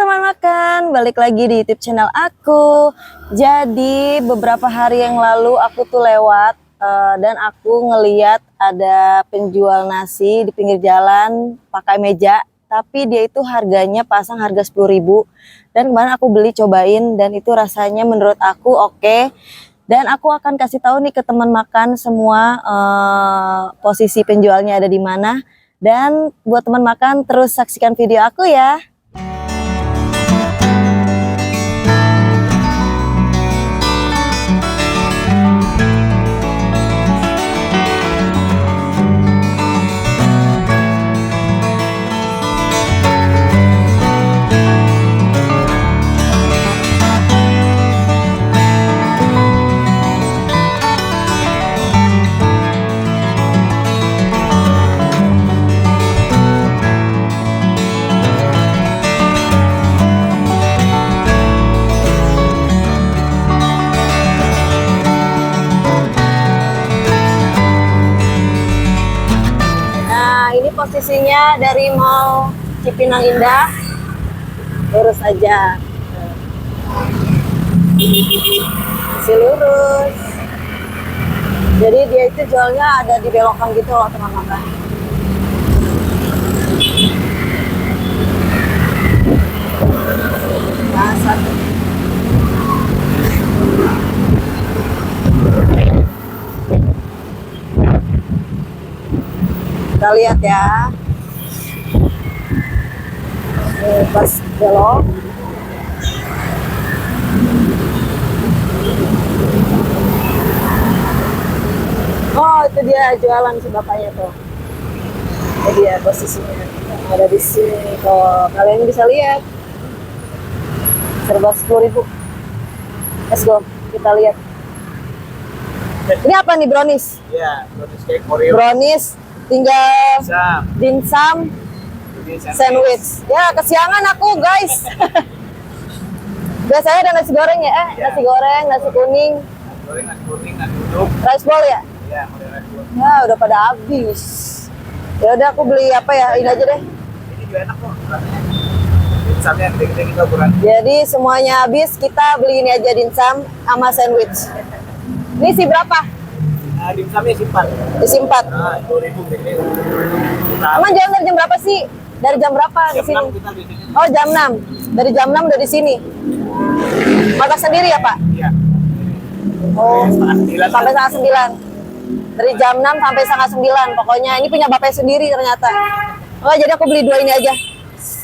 teman makan, balik lagi di YouTube channel aku. Jadi beberapa hari yang lalu aku tuh lewat dan aku ngeliat ada penjual nasi di pinggir jalan pakai meja, tapi dia itu harganya pasang harga 10.000. Dan kemarin aku beli cobain dan itu rasanya menurut aku oke. Dan aku akan kasih tahu nih ke teman makan semua posisi penjualnya ada di mana. Dan buat teman makan terus saksikan video aku ya. Posisinya dari Mall Cipinang Indah, lurus aja, masih lurus. Jadi dia itu jualnya ada di belokan gitu loh teman-teman. Masak. Kita lihat ya. Ini pas belok. Oh, itu dia jualan si bapaknya tuh. Ini dia posisinya. Ada di sini tuh. Kalian bisa lihat. Serba 10.000. Let's go. Kita lihat. Ini apa nih, brownies? Iya, brownies cake Oreo. Brownies, tinggal dimsum, sandwich. Ya, kesiangan aku, guys. Biasanya ada nasi goreng ya? Nasi goreng, nasi kuning. Nasi goreng, nasi kuning, nasi uduk. Rice bowl ya? Iya, rice bowl. Ya, udah pada habis. Ya udah, aku beli apa ya? Ini aja deh. Ini juga enak kok rasanya. Dimsumnya gede-gede kita ukuran. Jadi semuanya habis, kita beli ini aja dimsum sama sandwich. Ini sih berapa? Dimsumnya simpan. Disimpan. Nah, 10.000 gede. Emang jalan dari jam berapa sih? Dari jam berapa di sini? Kita di sini. Oh, jam 6. Dari jam 6 udah di sini. Masak sendiri ya, Pak? Iya. Oh, sampai setengah 9. Dari jam 6 sampai setengah 9. Pokoknya ini punya bapaknya sendiri ternyata. Oh, jadi aku beli 2 ini aja.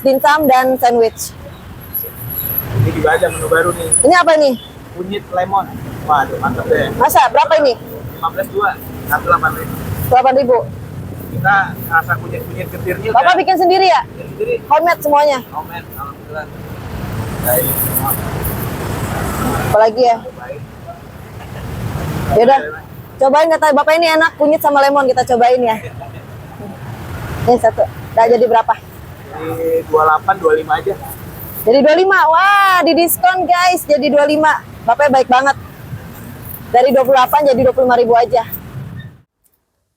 Dimsum dan sandwich. Ini juga ada menu baru nih. Ini apa nih? Kunyit lemon. Waduh, mantap deh. Masa berapa ini? 15.2. 18.000. 8.000. Kita rasa kunyit-kunyit getirnya. Bapak bikin sendiri ya? Bikin sendiri. Homemade semuanya. Homemade, alhamdulillah. Baik. Apalagi ya? Baik. Yaudah, cobain kata bapak ini enak kunyit sama lemon, kita cobain ya. Ini satu. Udah jadi berapa? Jadi 28, 25 aja. Jadi 25. Wah, di diskon guys. Jadi 25. Bapaknya baik banget. Dari 28 jadi 25.000 aja.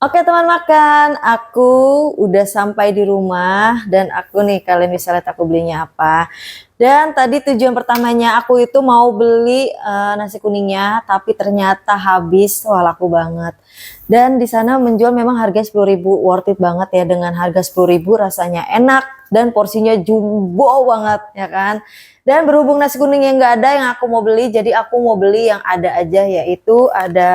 Oke teman makan, aku udah sampai di rumah dan aku nih, kalian bisa lihat aku belinya apa. Dan tadi tujuan pertamanya aku itu mau beli nasi kuningnya, tapi ternyata habis. Wah, laku banget. Dan di sana menjual memang harga 10.000, worth it banget ya. Dengan harga 10.000 rasanya enak dan porsinya jumbo banget ya kan. Dan berhubung nasi kuning yang nggak ada yang aku mau beli, jadi aku mau beli yang ada aja, yaitu ada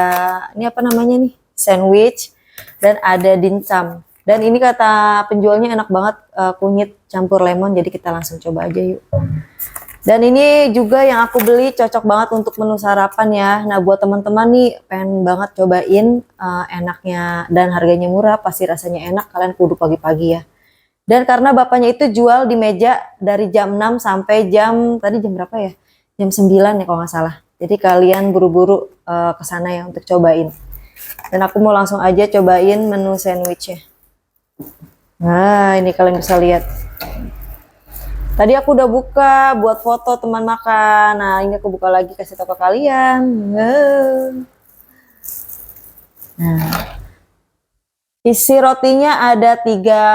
ini apa namanya nih, sandwich. Dan ada dimsum. Dan ini kata penjualnya enak banget, kunyit campur lemon. Jadi kita langsung coba aja yuk. Dan ini juga yang aku beli cocok banget untuk menu sarapan ya. Nah buat teman-teman nih pengen banget cobain enaknya dan harganya murah, pasti rasanya enak, kalian kudu pagi-pagi ya. Dan karena bapaknya itu jual di meja dari jam 6 sampai jam, tadi jam berapa ya? Jam 9 ya kalau nggak salah. Jadi kalian buru-buru ke sana ya untuk cobain. Dan aku mau langsung aja cobain menu sandwichnya. Nah, ini kalian bisa lihat. Tadi aku udah buka buat foto teman makan. Nah, ini aku buka lagi kasih tahu ke kalian. Nah, isi rotinya ada tiga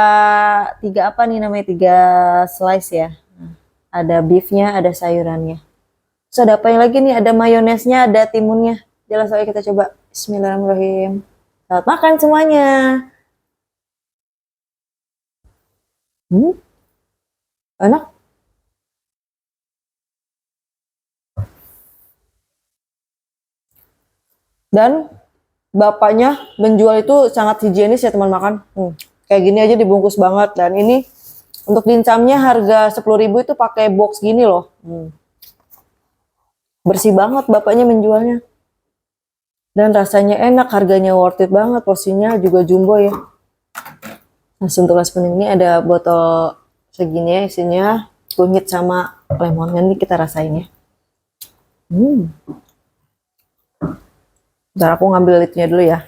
apa nih namanya, 3 slice ya. ada beefnya, ada sayurannya. Terus ada apa yang lagi nih? Ada mayonesnya, ada timunnya. Jelas aja kita coba. Bismillahirrahmanirrahim. Selamat makan semuanya. Enak. Dan bapaknya menjual itu sangat higienis ya teman makan. Kayak gini aja dibungkus banget. Dan ini untuk dimsumnya harga 10.000 itu pakai box gini loh. Bersih banget bapaknya menjualnya. Dan rasanya enak, harganya worth it banget. Porsinya juga jumbo ya. Nah, untuk spoon ini ada botol segini ya isinya kunyit sama lemon. Nanti kita rasain ya. Ntar aku ngambil lidnya dulu ya.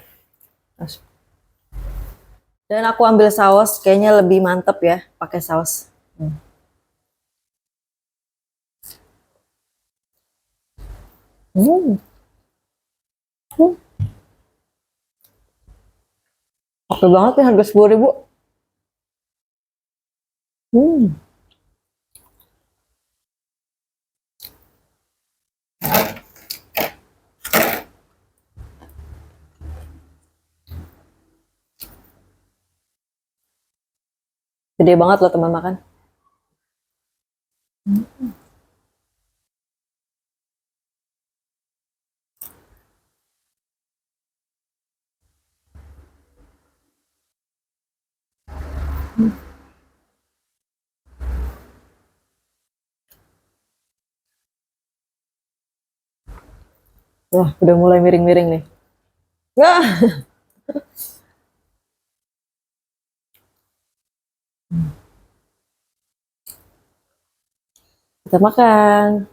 Dan aku ambil saus, kayaknya lebih mantep ya pakai saus. Oke banget nih harga 10.000. Gede banget loh teman makan. Wah, udah mulai miring-miring nih. Wah. Kita makan.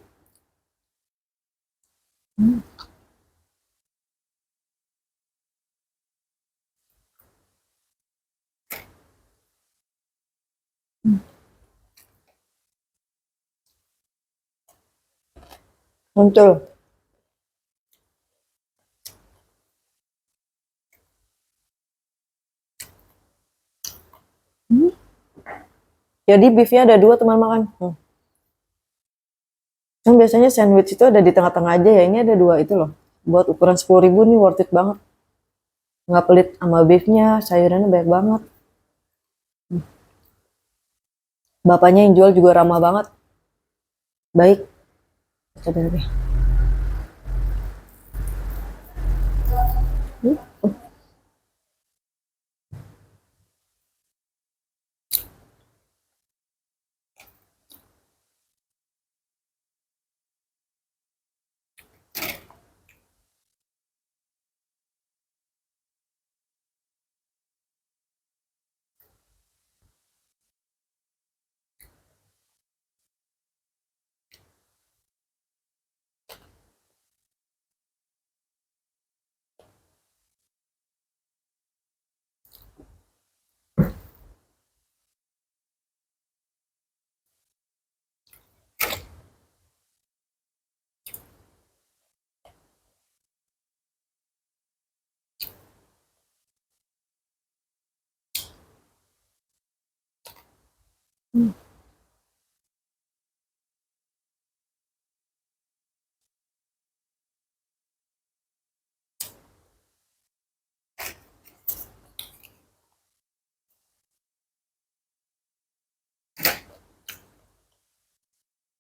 Muncul. Jadi beefnya ada 2 teman makan. Kan biasanya sandwich itu ada di tengah-tengah aja ya. Ini ada 2 itu loh. Buat ukuran 10.000 nih worth it banget. Nggak pelit sama beefnya, sayurannya banyak banget. Bapaknya yang jual juga ramah banget. Baik. Coba deh.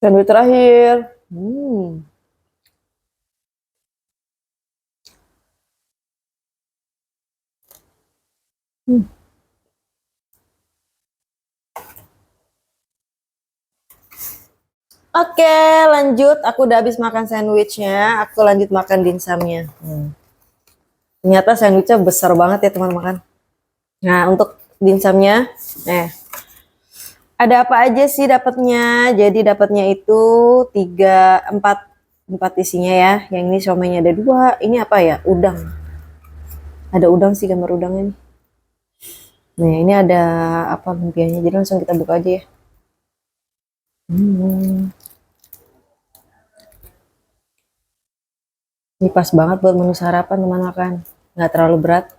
Sandwich terakhir. Oke, lanjut. Aku udah habis makan sandwichnya. Aku lanjut makan dimsumnya. Ternyata sandwichnya besar banget ya teman makan. Nah, untuk dimsumnya, ada apa aja sih dapatnya? Jadi dapatnya itu 4 isinya ya. Yang ini siomaynya ada 2. Ini apa ya? Udang. Ada udang sih, gambar udangnya nih. Nah, ini ada apa lumpianya. Jadi langsung kita buka aja ya. Ini pas banget buat menu sarapan teman makan. Nggak terlalu berat.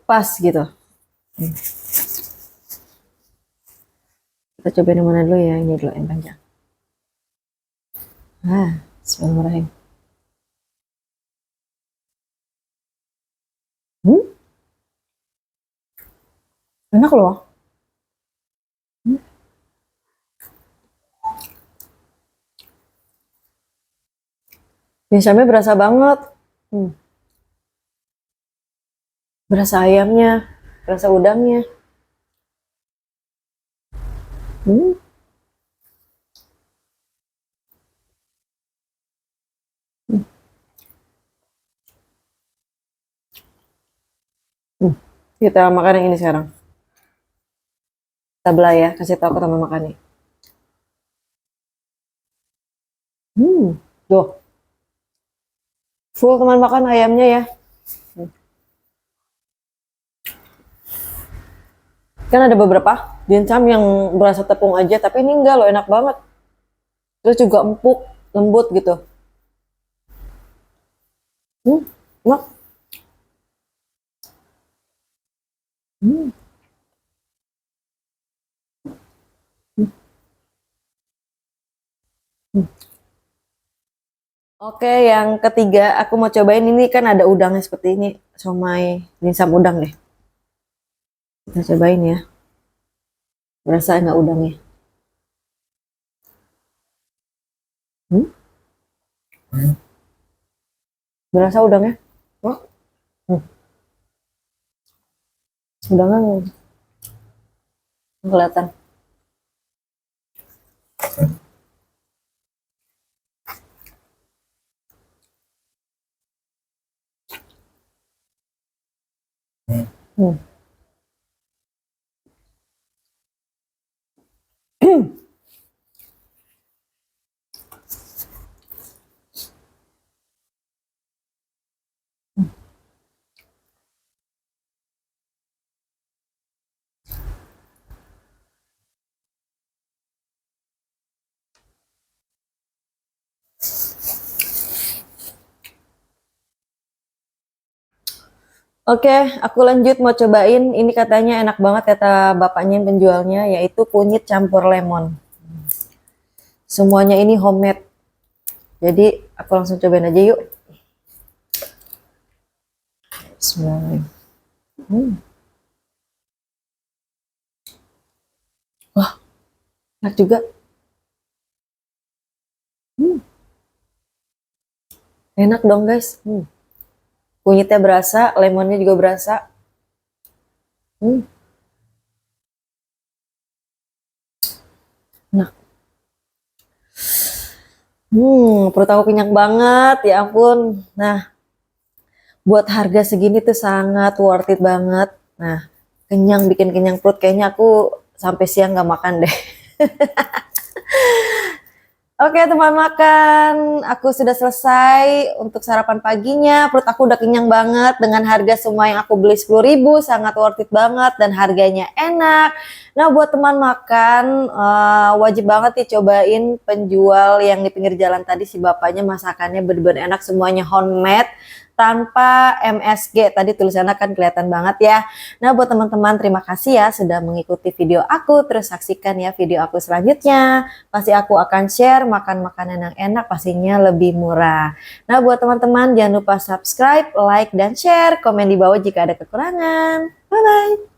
Pas gitu. Kita Kita cobain yang mana dulu ya? Ini dulu yang panjang. Bismillahirrahmanirrahim. Enak loh. Biasanya berasa banget. Berasa ayamnya, berasa udangnya. Kita makan yang ini sekarang. Kita belah ya, kasih tahu ke teman makan nih. Tuh. Full teman makan ayamnya ya. Kan ada beberapa dimsum yang berasa tepung aja, tapi ini enggak loh, enak banget. Terus juga empuk, lembut gitu. Enak. Oke, yang ketiga aku mau cobain ini, kan ada udangnya seperti ini, somai dimsum udang deh. Kita cobain ya. Berasa nggak udangnya? Berasa udangnya? Wah. Udangnya kelihatan. Oke, aku lanjut mau cobain. Ini katanya enak banget kata bapaknya yang penjualnya, yaitu kunyit campur lemon. Semuanya ini homemade. Jadi aku langsung cobain aja yuk. Bismillahirrahmanirrahim. Wah, enak juga. Enak dong guys. Kunyitnya berasa, lemonnya juga berasa. Enak. Perut aku kenyang banget, ya ampun. Nah, buat harga segini tuh sangat worth it banget. Nah, kenyang, bikin kenyang perut. Kayaknya aku sampai siang nggak makan deh. Oke teman makan, aku sudah selesai untuk sarapan paginya. Perut aku udah kenyang banget dengan harga semua yang aku beli 10.000, sangat worth it banget dan harganya enak. Nah buat teman makan, wajib banget dicobain penjual yang di pinggir jalan tadi, si bapaknya masakannya bener-bener enak, semuanya homemade tanpa MSG. Tadi tulisannya kan kelihatan banget ya. Nah buat teman-teman, terima kasih ya sudah mengikuti video aku. Terus saksikan ya video aku selanjutnya. Pasti aku akan share makan makanan yang enak, pastinya lebih murah. Nah buat teman-teman jangan lupa subscribe, like, dan share. Komen di bawah jika ada kekurangan. Bye-bye.